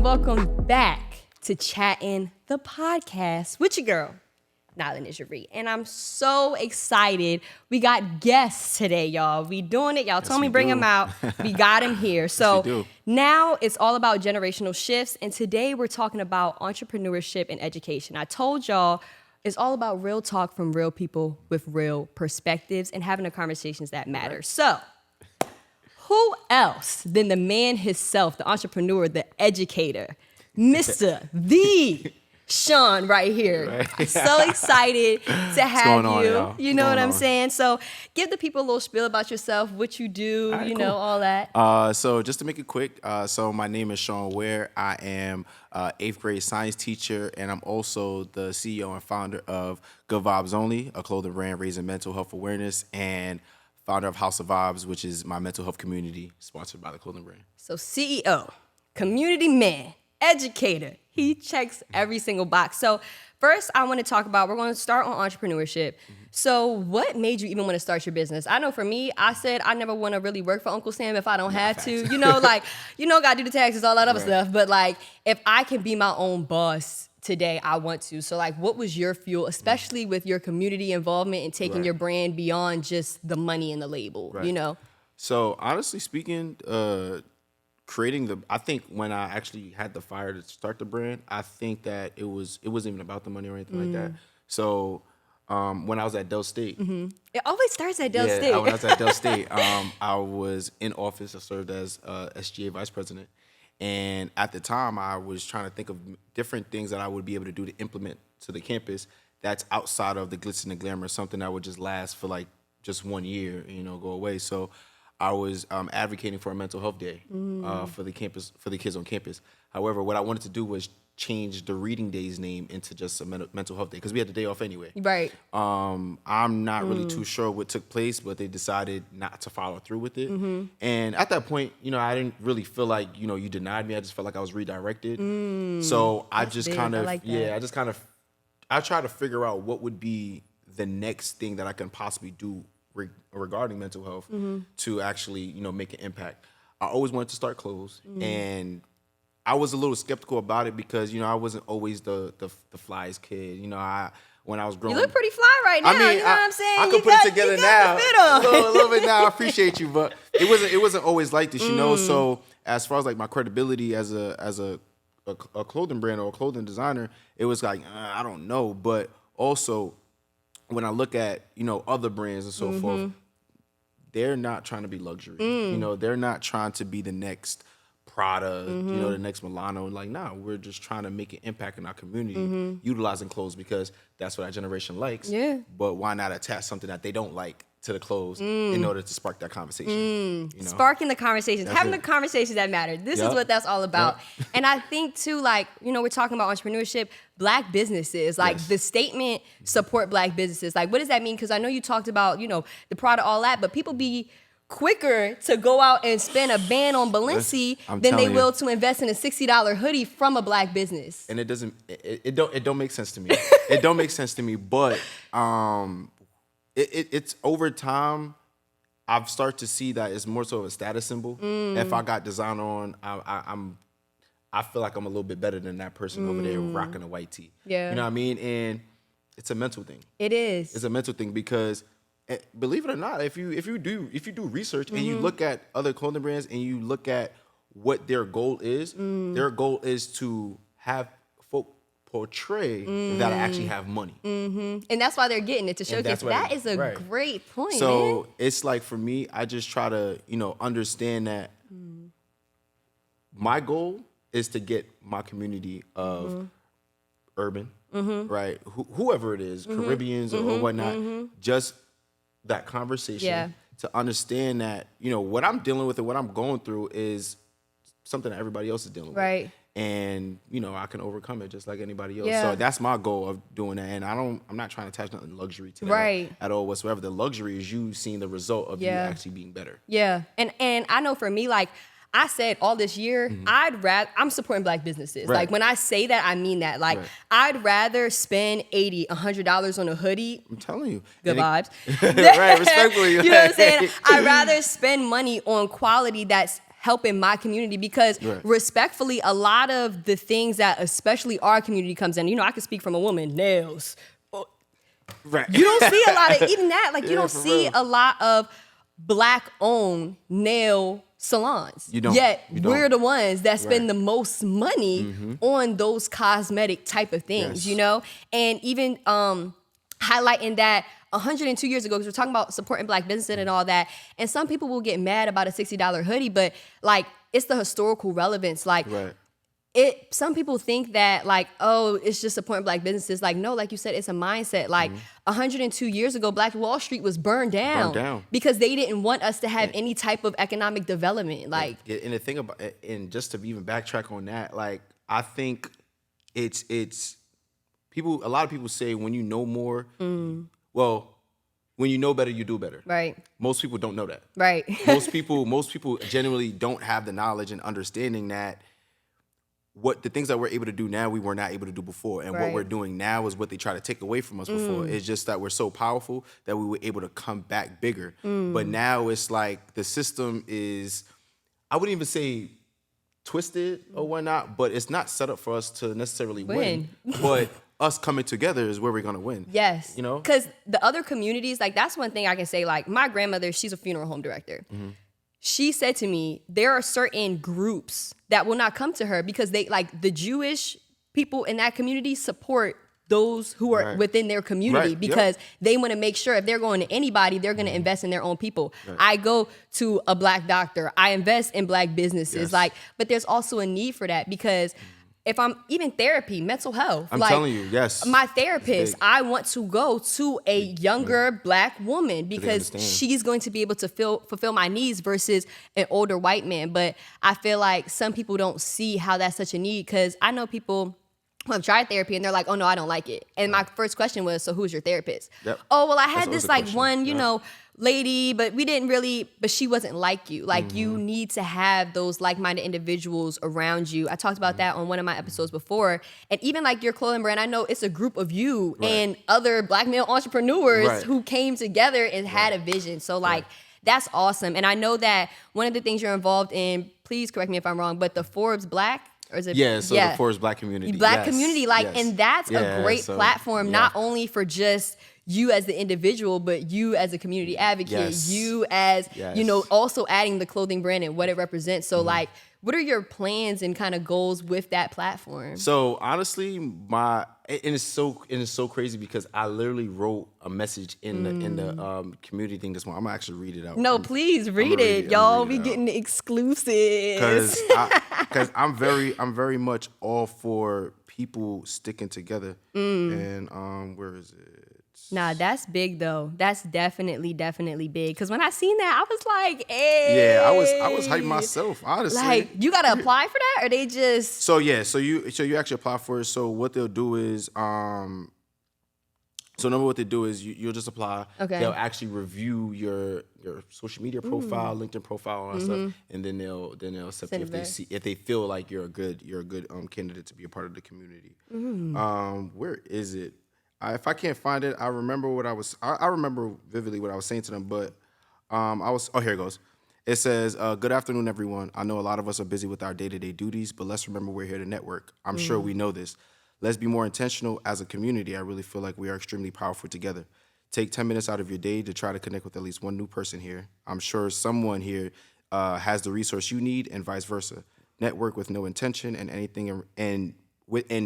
welcome back to Chatting the Podcast with your girl, Nyla Nisharie. And I'm so excited. We got guests today, y'all. We doing it. Y'all told me bring them out. We got him here. So now it's all about generational shifts. And today we're talking about entrepreneurship and education. I told y'all it's all about real talk from real people with real perspectives and having the conversations that matter. Right. So who else than the man himself, the entrepreneur, the educator, Mr. The Shawn right here. Right. So excited to have you. On, you know what I'm saying? So give the people a little spiel about yourself, what you do, right, know, all that. So just to make it quick, so my name is Shawn Weir. I am an 8th grade science teacher, and I'm also the CEO and founder of Good Vibes Only, a clothing brand raising mental health awareness, and founder of House of Vibes, which is my mental health community sponsored by the clothing brand. So CEO, community man, educator. He checks every single box. So first I want to talk about, we're going to start on entrepreneurship. Mm-hmm. So what made you even want to start your business? I know for me, I said I never want to really work for Uncle Sam if I don't have to. You know, like, got to do the taxes, all that other stuff. But like, if I can be my own boss today, I want to. So like, what was your fuel, especially with your community involvement and taking your brand beyond just the money and the label, you know? So honestly speaking, I think when I actually had the fire to start the brand, I think that it wasn't even about the money or anything like that. So when I was at Dell State. Mm-hmm. It always starts at Dell State. When I was at Dell State, I was in office. I served as SGA vice president. And at the time, I was trying to think of different things that I would be able to do to implement to the campus that's outside of the glitz and the glamour, something that would just last for like just 1 year, go away. So I was advocating for a mental health day for the kids on campus. However, what I wanted to do was change the reading day's name into just a mental health day because we had the day off anyway. Right. I'm not really too sure what took place, but they decided not to follow through with it. Mm-hmm. And at that point, I didn't really feel like, you denied me. I just felt like I was redirected. So I just kind of, I tried to figure out what would be the next thing that I can possibly do regarding mental health to actually, make an impact. I always wanted to start clothes, and I was a little skeptical about it because, I wasn't always the flyest kid. When I was growing, you look pretty fly right now. You know what I'm saying? I can put it together now, a little bit now. I appreciate you, but it wasn't always like this, So as far as like my credibility as a clothing brand or a clothing designer, it was like I don't know, but also when I look at other brands and so forth, they're not trying to be luxury. They're not trying to be the next Prada, the next Milano. Like, nah, we're just trying to make an impact in our community, utilizing clothes because that's what our generation likes. Yeah. But why not attach something that they don't like to the clothes in order to spark that conversation? Sparking the conversations, having the conversations that matter. This is what that's all about. And I think too, like, we're talking about entrepreneurship, Black businesses, like the statement, support Black businesses. Like, what does that mean? Because I know you talked about, the product, all that, but people be quicker to go out and spend a band on Balenci than they will to invest in a $60 hoodie from a Black business. And it don't make sense to me. It don't make sense to me, but it's over time, I've started to see that it's more so of a status symbol. If I got designer on, I feel like I'm a little bit better than that person over there rocking a white tee. Yeah. You know what I mean? And it's a mental thing. It is. It's a mental thing because believe it or not, if you do research and you look at other clothing brands and you look at what their goal is to have folk portray that I actually have money. And that's why they're getting it, to showcase. That is a great point, so man. it's like, for me, I just try to, understand that my goal is to get my community of urban, right? Whoever it is, Caribbeans or whatnot, just that conversation to understand that, what I'm dealing with and what I'm going through is something that everybody else is dealing with. Right. And, I can overcome it just like anybody else. So that's my goal of doing that. And I'm not trying to attach nothing luxury to that at all whatsoever. The luxury is you seeing the result of you actually being better. Yeah. And I know for me, like, I said all this year, I'm supporting Black businesses. Right. Like, when I say that, I mean that. Like, I'd rather spend $80, $100 on a hoodie. I'm telling you. Good vibes. Right, respectfully. You know what I'm saying? I'd rather spend money on quality that's helping my community because respectfully, a lot of the things that especially our community comes in, I can speak from a woman, nails. Right. You don't see a lot of, even that, like you don't see real. a lot of Black-owned nail salons. You don't. Yet You don't. we're the ones that spend the most money on those cosmetic type of things, And even highlighting that 102 years ago, because we're talking about supporting Black businesses and all that, and some people will get mad about a $60 hoodie, but like it's the historical relevance. Like some people think that like, oh, it's just supporting Black businesses. Like, no, like you said, it's a mindset. Like 102 years ago, Black Wall Street was burned down because they didn't want us to have any type of economic development. Like, and the thing about, and just to even backtrack on that, like I think it's people. A lot of people say when you know more, well, when you know better, you do better. Right. Most people don't know that. Right. most people generally don't have the knowledge and understanding that what the things that we're able to do now, we were not able to do before. And what we're doing now is what they try to take away from us before. It's just that we're so powerful that we were able to come back bigger. But now it's like the system is, I wouldn't even say twisted or whatnot, but it's not set up for us to necessarily win. But us coming together is where we're going to win. Yes. Because the other communities, like that's one thing I can say, like my grandmother, she's a funeral home director. She said to me, there are certain groups that will not come to her because they, like the Jewish people in that community support those who are within their community because they want to make sure if they're going to anybody, they're going to invest in their own people. I go to a Black doctor. I invest in Black businesses. But there's also a need for that because if I'm even therapy, mental health. I'm telling you, yes. My therapist, I want to go to a younger Black woman because she's going to be able to fulfill my needs versus an older white man. But I feel like some people don't see how that's such a need because I know people who have tried therapy and they're like, oh no, I don't like it. And my first question was, so who's your therapist? Oh, well, I had this like one, lady, but but she wasn't like you. Like you need to have those like-minded individuals around you. I talked about that on one of my episodes before. And even like your clothing brand, I know it's a group of you and other Black male entrepreneurs who came together and had a vision. So like, that's awesome. And I know that one of the things you're involved in, please correct me if I'm wrong, but the Forbes Black, or is it? The Forbes Black community. Community, and that's a great platform, not only for just you as the individual, but you as a community advocate, you as, also adding the clothing brand and what it represents. So like, what are your plans and kind of goals with that platform? So honestly, it's so crazy because I literally wrote a message in the community thing this morning. I'm gonna actually read it out. No, please read it, y'all. We getting exclusives. Because I'm very much all for people sticking together. And where is it? Nah, that's big though. That's definitely big. Because when I seen that, I was like, hey. Yeah, I was hyped myself, honestly. Like, you gotta apply for that, or they just? So you actually apply for it. So what they'll do is, what they do is you'll just apply. Okay. They'll actually review your social media profile, LinkedIn profile, all that stuff, and then they'll accept you if they feel like you're a good candidate to be a part of the community. Where is it? If I can't find it, I remember I remember vividly what I was saying to them, but here it goes. It says, good afternoon, everyone. I know a lot of us are busy with our day-to-day duties, but let's remember we're here to network. I'm sure we know this. Let's be more intentional as a community. I really feel like we are extremely powerful together. Take 10 minutes out of your day to try to connect with at least one new person here. I'm sure someone here has the resource you need and vice versa. Network with no intention and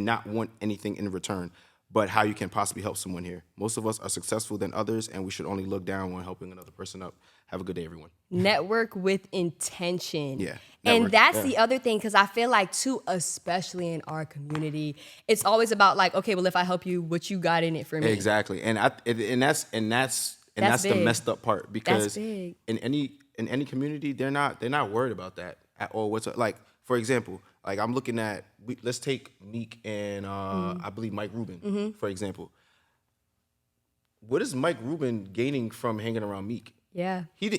not want anything in return, but how you can possibly help someone here. Most of us are successful than others, and we should only look down when helping another person up. Have a good day, everyone. Network with intention. Yeah. And that's the other thing, because I feel like, too, especially in our community, it's always about like, okay, well, if I help you, what you got in it for me? Exactly. And that's the messed up part, because in any community, they're not worried about that at all. Like, for example, like I'm looking at, let's take Meek and I believe Mike Rubin, for example. What is Mike Rubin gaining from hanging around Meek? Yeah. He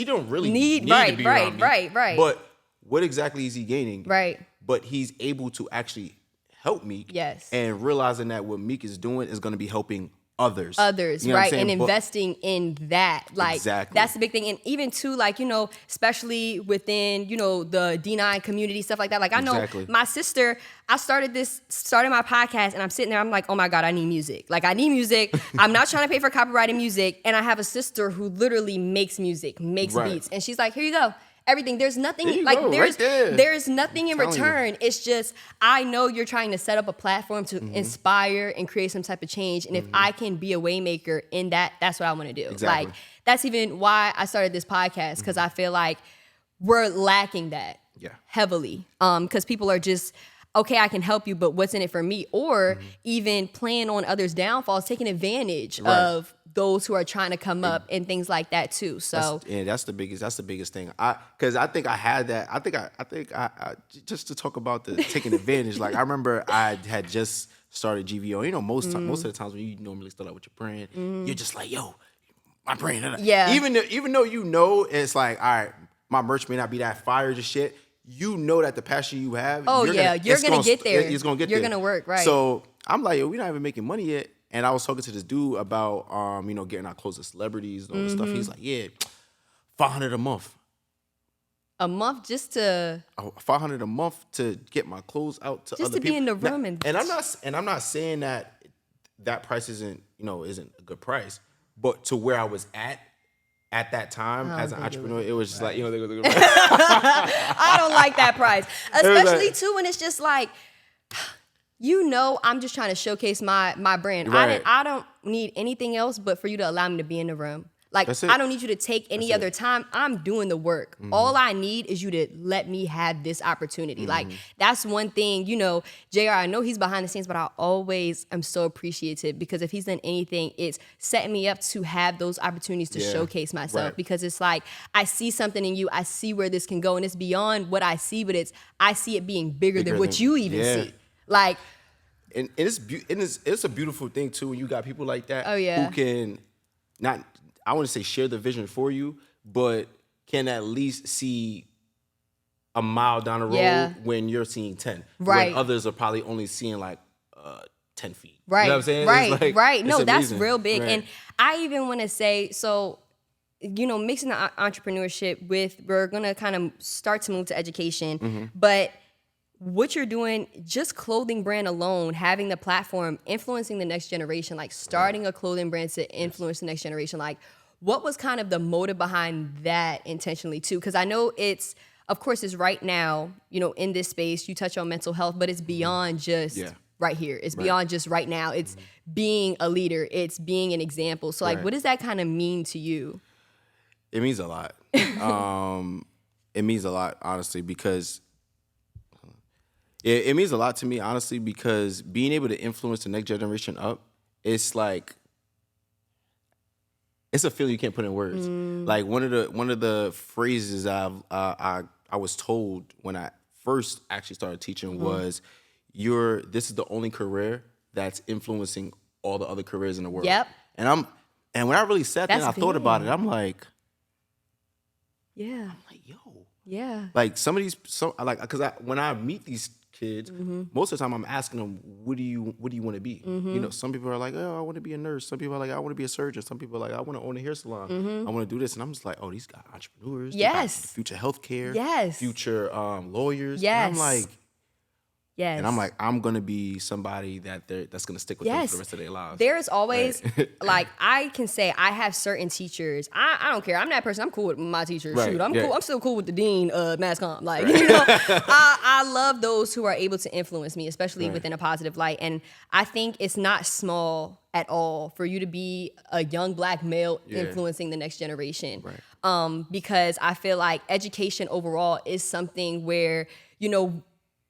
don't really need to be around Meek. Right. But what exactly is he gaining? Right. But he's able to actually help Meek. Yes. And realizing that what Meek is doing is going to be helping others. You know what I'm right? saying? And investing in that. Like, Exactly. that's the big thing. And even too, like, you know, especially within, you know, the D9 community, stuff like that. Like, I know Exactly. my sister, I started my podcast, and I'm sitting there, I'm like, oh my God, I need music. Like, I need music. I'm not trying to pay for copyrighted music. And I have a sister who literally makes music, makes Right. beats. And she's like, here you go. Everything. There's nothing There you like go, there's right there. there's nothing in telling you. return. It's just I know you're trying to set up a platform to inspire and create some type of change. And if I can be a waymaker in that, that's what I want to do. Exactly. Like that's even why I started this podcast, because I feel like we're lacking that heavily. Because people are just, okay, I can help you, but what's in it for me? Or even playing on others' downfalls, taking advantage of those who are trying to come up and things like that too. So that's the biggest thing. Because I think I had that. I think I just to talk about the taking advantage. Like I remember I had just started GVO. You know, most of the times when you normally start out with your brand, you're just like, yo, my brand. Yeah. Even though you know it's like, all right, my merch may not be that fire just shit. You know that the passion you have. you're gonna get there. It's gonna get there. You're gonna work, right? So I'm like, yo, we're not even making money yet. And I was talking to this dude about, you know, getting our clothes to celebrities and all this stuff. He's like, yeah, $500 a month. A month just to $500 a month to get my clothes out to just other to people. be in the room and I'm not saying that price isn't a good price, but to where I was at that time as an entrepreneur, it was just like, you know, they go. I don't like that price, especially too when it's just like, you know, I'm just trying to showcase my brand. Right. I don't need anything else but for you to allow me to be in the room. Like, I don't need you to take any other time. I'm doing the work. All I need is you to let me have this opportunity. Like, that's one thing, you know, JR, I know he's behind the scenes, but I always am so appreciative because if he's done anything, it's setting me up to have those opportunities to showcase myself. Right. Because it's like, I see something in you. I see where this can go. And it's beyond what I see, but I see it being bigger than what you even see. Like, and it's a beautiful thing too when you got people like that who can not, I want to say share the vision for you, but can at least see a mile down the road when you're seeing 10. Right. When others are probably only seeing like 10 feet. Right. You know what I'm saying? Right. It's like, right. it's No, that's amazing. real big. Right. And I even want to say, so, you know, mixing the entrepreneurship with, we're going to kind of start to move to education, but what you're doing, just clothing brand alone, having the platform, influencing the next generation, like starting a clothing brand to influence the next generation, like what was kind of the motive behind that intentionally too? Because I know it's, of course, it's right now, you know, in this space, you touch on mental health, but it's beyond just right here. It's beyond just right now. It's being a leader. It's being an example. So like, what does that kind of mean to you? It means a lot. It means a lot, honestly, because it means a lot to me, honestly, because being able to influence the next generation up, it's like, it's a feeling you can't put in words. Like one of the phrases I was told when I first actually started teaching was, this is the only career that's influencing all the other careers in the world. Yep. And when I really sat there and I thought about it, I'm like, yo, like because when I meet these kids, most of the time I'm asking them, what do you want to be? You know, some people are like, oh, I want to be a nurse. Some people are like, I want to be a surgeon. Some people are like, I want to own a hair salon. I want to do this. And I'm just like, oh, these guys entrepreneurs. They got future healthcare. Future lawyers. And I'm like, and I'm like, I'm gonna be somebody that's gonna stick with them for the rest of their lives. There's always like, I can say I have certain teachers. I don't care. I'm that person. I'm cool with my teachers. Shoot, I'm cool. I'm still cool with the dean of mass comm. Like, you know, I love those who are able to influence me, especially within a positive light. And I think it's not small at all for you to be a young Black male influencing the next generation. Because I feel like education overall is something where, you know,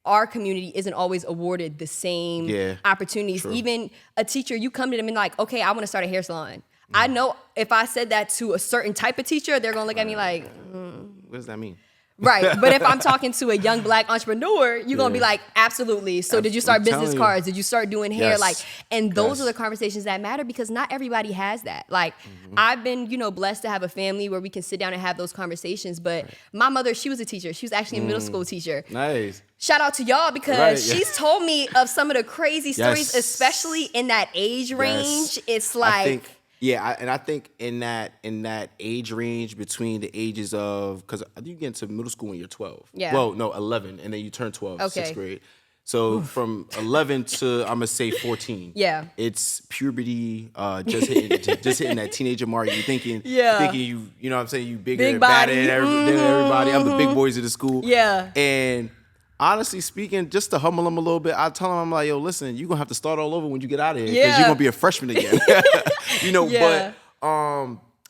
our community isn't always awarded the same opportunities. True. Even a teacher, you come to them and like, okay, I want to start a hair salon. I know if I said that to a certain type of teacher, they're going to look at me like, what does that mean? Right. But if I'm talking to a young black entrepreneur, you're going to be like, absolutely. So did you start business cards? Did you start doing hair? Yes. Like, and those are the conversations that matter because not everybody has that. Like, I've been, blessed to have a family where we can sit down and have those conversations. But my mother, she was a teacher. She was actually a middle school teacher. Nice. Shout out to y'all because she's told me of some of the crazy stories, especially in that age range. It's like... I think in that age range between the ages of, because I think you get into middle school when you're 12. Yeah. Well, no, 11, and then you turn 12, Okay. 6th grade. So from 11 to, I'm gonna say 14. Yeah. It's puberty, just hitting that teenager mark. You're thinking you know what I'm saying, you bigger Big and badder body. than everybody. I'm the big boys of the school. Yeah. And honestly speaking, just to humble them a little bit, I tell them, I'm like, yo, listen, you're gonna have to start all over when you get out of here because you're gonna be a freshman again. But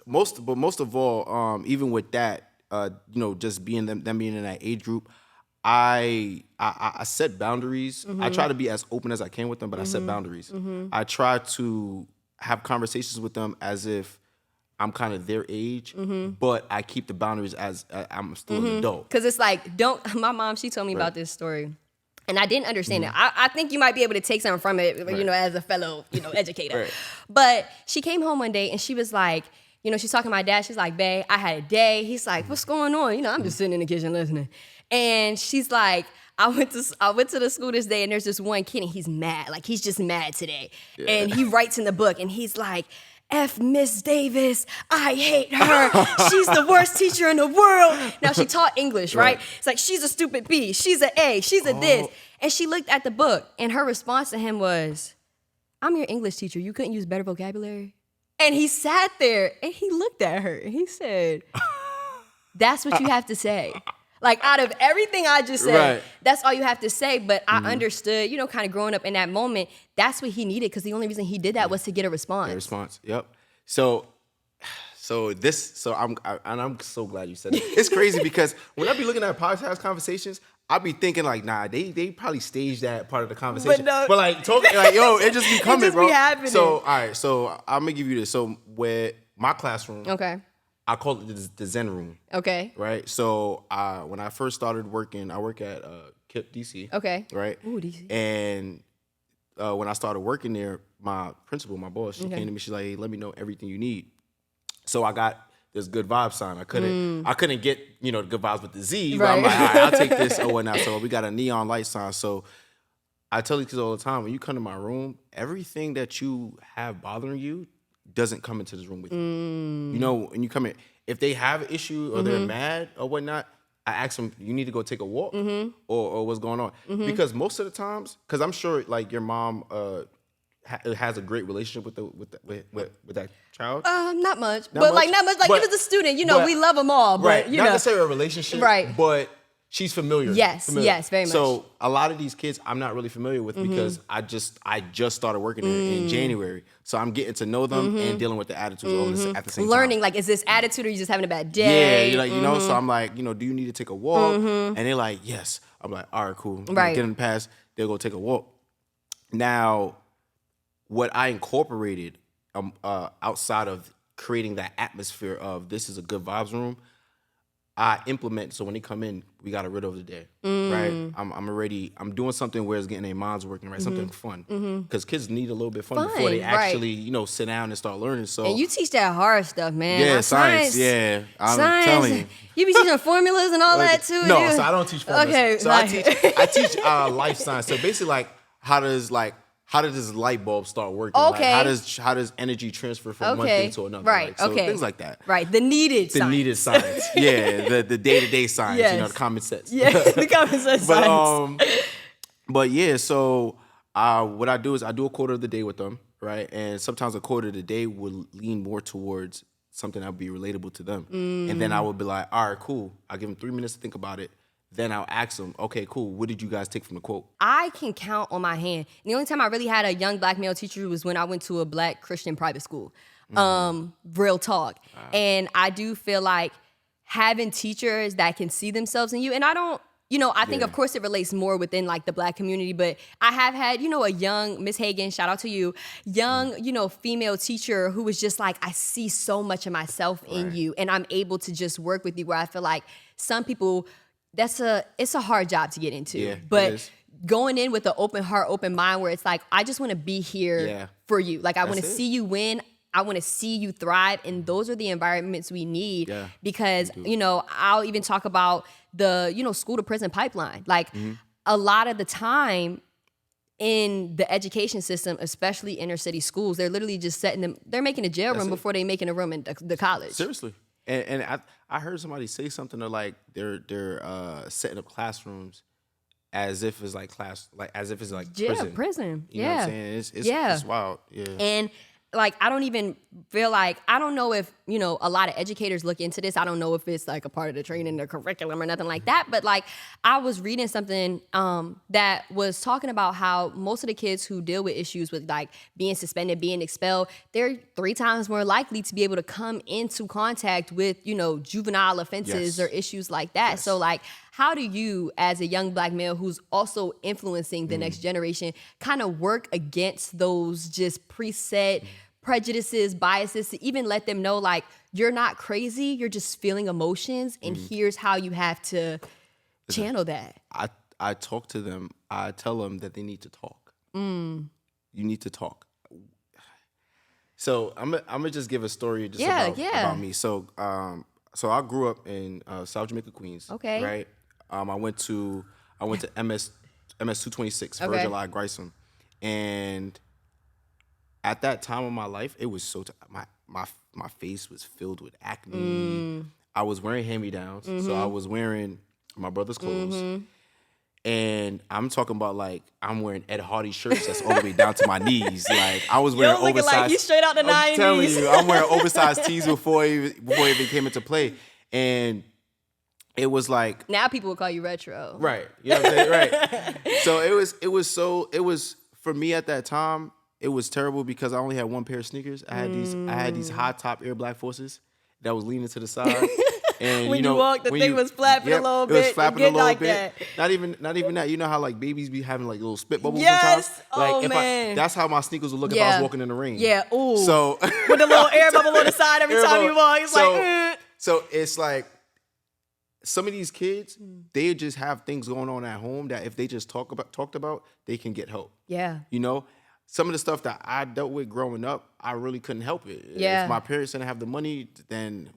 most of all, even with that, just being them being in that age group, I set boundaries. I try to be as open as I can with them, but I set boundaries. I try to have conversations with them as if I'm kind of their age, but I keep the boundaries as I'm still an adult. Because it's like, my mom, she told me about this story. And I didn't understand it. I think you might be able to take something from it, as a fellow, educator. Right. But she came home one day and she was like, she's talking to my dad. She's like, babe, I had a day. He's like, what's going on? I'm just sitting in the kitchen listening. And she's like, I went to the school this day and there's this one kid and he's mad. Like, he's just mad today. Yeah. And he writes in the book and he's like, F Miss Davis, I hate her. She's the worst teacher in the world. Now, she taught English, right? It's like, she's a stupid B. She's an A. She's a this. And she looked at the book, and her response to him was, I'm your English teacher. You couldn't use better vocabulary? And he sat there, and he looked at her, and he said, that's what you have to say. Like, out of everything I just said, that's all you have to say. But I understood, kind of growing up in that moment, that's what he needed because the only reason he did that was to get a response. A response, yep. So I'm so glad you said it. It's crazy because when I be looking at podcast conversations, I be thinking like, nah, they probably staged that part of the conversation. But like talking like, yo, it just be coming, it just bro. Be happening. So all right, so I'm gonna give you this. So with my classroom, I call it the Zen room. Okay. Right. So when I first started working, I work at KIP DC. Okay. Right. Ooh, DC. And when I started working there, my principal, my boss, she came to me. She's like, hey, let me know everything you need. So I got this good vibe sign. I couldn't get the good vibes with the Z, but I'm like, all right, I'll take this or whatnot. So we got a neon light sign. So I tell these kids all the time, when you come to my room, everything that you have bothering you doesn't come into this room with you. When you come in, if they have an issue or they're mad or whatnot, I ask them, you need to go take a walk or what's going on? Because most of the times, because I'm sure like your mom has a great relationship with that child. Not much, not much. Like it was a student, we love them all, but not necessarily a relationship, but she's familiar. Yes, very much. So a lot of these kids I'm not really familiar with because I just started working in January. So I'm getting to know them and dealing with the attitudes all at the same time. Learning, like, is this attitude or you just having a bad day? Yeah, you're like, so I'm like, do you need to take a walk? And they're like, yes. I'm like, all right, cool. Get them past, they'll go take a walk. Now, what I incorporated outside of creating that atmosphere of this is a good vibes room, I implement. So when they come in, we got a rid of the day, right? I'm doing something where it's getting their minds working, right? Something fun, because kids need a little bit fun before they actually, sit down and start learning. So and you teach that hard stuff, man. Yeah, science. Yeah, I'm telling you. You be teaching formulas and all that too. No, so I don't teach formulas. Okay, so I teach life science. So basically, like how does this light bulb start working? Okay. Like how does energy transfer from one thing to another? Right. Like, so things like that. Right. The needed science. Yeah. The day-to-day science. Yes. The common sense. Yeah. The common sense science. But yeah. So what I do is I do a quarter of the day with them, right? And sometimes a quarter of the day will lean more towards something that would be relatable to them, and then I would be like, all right, cool. I'll give them 3 minutes to think about it. Then I'll ask them, okay, cool, what did you guys take from the quote? I can count on my hand. The only time I really had a young black male teacher was when I went to a black Christian private school. Real talk. And I do feel like having teachers that can see themselves in you, and I don't I think of course it relates more within like the Black community, but I have had, a young Miss Hagan, shout out to you, young, female teacher who was just like, I see so much of myself in you, and I'm able to just work with you, where I feel like some people, it's a hard job to get into, but going in with an open heart, open mind, where it's like, I just want to be here for you. Like, I want to see you win. I want to see you thrive. And those are the environments we need because, I'll even talk about the, school to prison pipeline. Like a lot of the time in the education system, especially inner city schools, they're literally just they're making a jail room before they making a room in the college. Seriously. And I heard somebody say something to like, they're setting up classrooms as if it's like prison. You know what I'm saying? It's wild. Yeah. And like, I don't even feel like, I don't know if, a lot of educators look into this. I don't know if it's like a part of the training, the curriculum or nothing like that. But like, I was reading something that was talking about how most of the kids who deal with issues with like being suspended, being expelled, they're 3 times more likely to be able to come into contact with, juvenile offenses or issues like that. So like, how do you, as a young Black male who's also influencing the next generation, kind of work against those just preset prejudices, biases, to even let them know, like, you're not crazy, you're just feeling emotions, and here's how you have to channel that? I talk to them. I tell them that they need to talk. You need to talk. So I'm gonna just give a story about me. So I grew up in South Jamaica, Queens. Okay. Right. I went to MS 226 Virgil I. Grissom, and at that time of my life, it was so my face was filled with acne. I was wearing hand-me-downs, so I was wearing my brother's clothes, and I'm talking about like I'm wearing Ed Hardy shirts that's all the way down to my knees. Like I was wearing oversized. Like you straight out the 90s. I'm telling you, I'm wearing oversized tees before it even came into play, and it was like now people will call you retro, right? You know what I'm saying, right? So it was for me at that time. It was terrible because I only had one pair of sneakers. I had these high top Air Black Forces that was leaning to the side. And when you walked, the thing was flapping a little bit. It was flapping a little like bit. That. Not even that. You know how like babies be having like little spit bubbles yes. sometimes? Like man. That's how my sneakers would look if I was walking in the rain. Yeah. Ooh. So with a little air bubble on the side every time you walk. It's So it's like some of these kids, they just have things going on at home that if they just talked about, they can get help. Yeah. Some of the stuff that I dealt with growing up, I really couldn't help it. Yeah. If my parents didn't have the money, then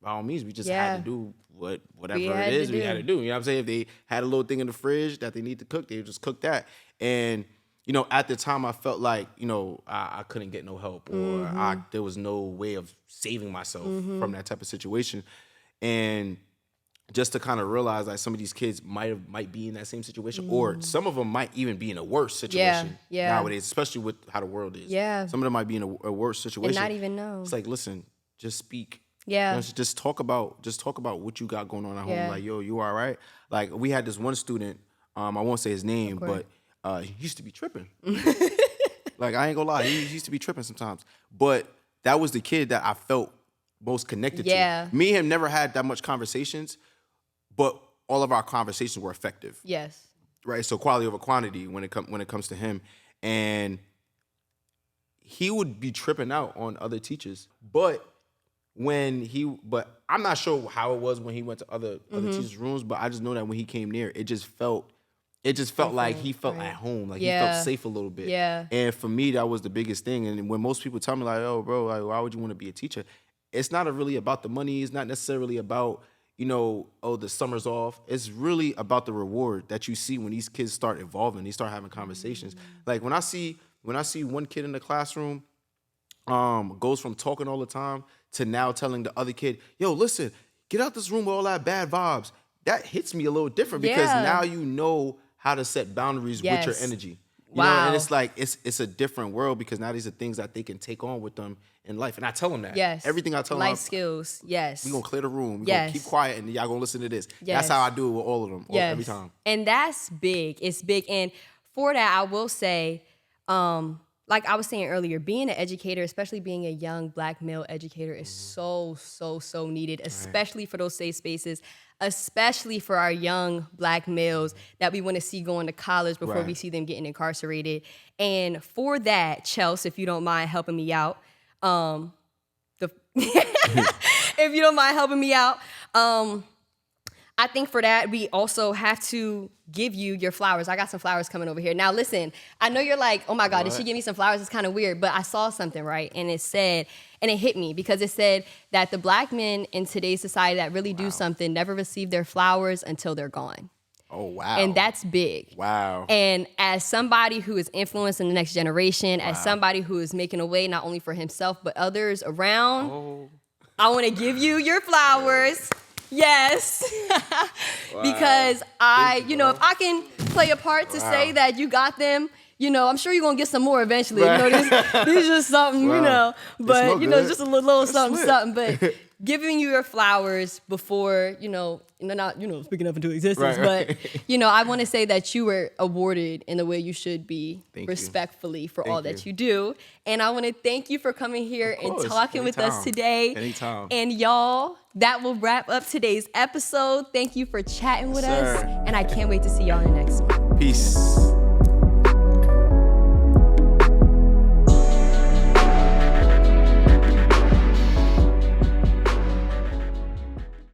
by all means, we just had to do whatever it is we had to do. You know what I'm saying? If they had a little thing in the fridge that they need to cook, they would just cook that. And, at the time I felt like, I couldn't get no help or there was no way of saving myself from that type of situation. And just to kind of realize that some of these kids might be in that same situation, or some of them might even be in a worse situation nowadays, especially with how the world is. Yeah. Some of them might be in a worse situation. And not even know. It's like, listen, just speak. Yeah. Just talk about what you got going on at home. Like, yo, you all right? Like, we had this one student, I won't say his name, but he used to be tripping. Like, I ain't gonna lie, he used to be tripping sometimes. But that was the kid that I felt most connected to. Me and him never had that much conversations, but all of our conversations were effective. Yes. Right? So quality over quantity when it comes to him. And he would be tripping out on other teachers. But I'm not sure how it was when he went to other teachers' rooms, but I just know that when he came near, it just felt like he felt at home. Like he felt safe a little bit. Yeah. And for me, that was the biggest thing. And when most people tell me like, oh, bro, like, why would you want to be a teacher? It's not really about the money. It's not necessarily about, the summer's off. It's really about the reward that you see when these kids start evolving. They start having conversations. Like when I see one kid in the classroom goes from talking all the time to now telling the other kid, yo, listen, get out this room with all that bad vibes. That hits me a little different because now you know how to set boundaries with your energy. You know, and it's like it's a different world because now these are things that they can take on with them in life. And I tell them that. Yes. Everything I tell them. Life skills. Yes. We're going to clear the room. We're going to keep quiet and y'all going to listen to this. Yes. That's how I do it with all of them every time. And that's big. It's big. And for that, I will say, like I was saying earlier, being an educator, especially being a young Black male educator, is so needed, especially for those safe spaces, especially for our young Black males that we want to see going to college before we see them getting incarcerated. And for that, Chelsea, if you don't mind helping me out, if you don't mind helping me out, I think for that, we also have to give you your flowers. I got some flowers coming over here. Now, listen, I know you're like, oh my God, did she give me some flowers? It's kind of weird, but I saw something, right? And it said, and it hit me because it said that the Black men in today's society that really do something never receive their flowers until they're gone. Oh, wow. And that's big. Wow. And as somebody who is influencing the next generation, as somebody who is making a way not only for himself, but others around, I want to give you your flowers. Yes. Because if I can play a part to say that you got them, I'm sure you're going to get some more eventually. These are just something, but, just a little something. But giving you your flowers before, not, speaking up into existence, but, I want to say that you were awarded in the way you should be respectfully for all that you do. And I want to thank you for coming here and talking with us today. Anytime. And y'all, that will wrap up today's episode. Thank you for chatting with us. And I can't wait to see y'all in the next one. Peace.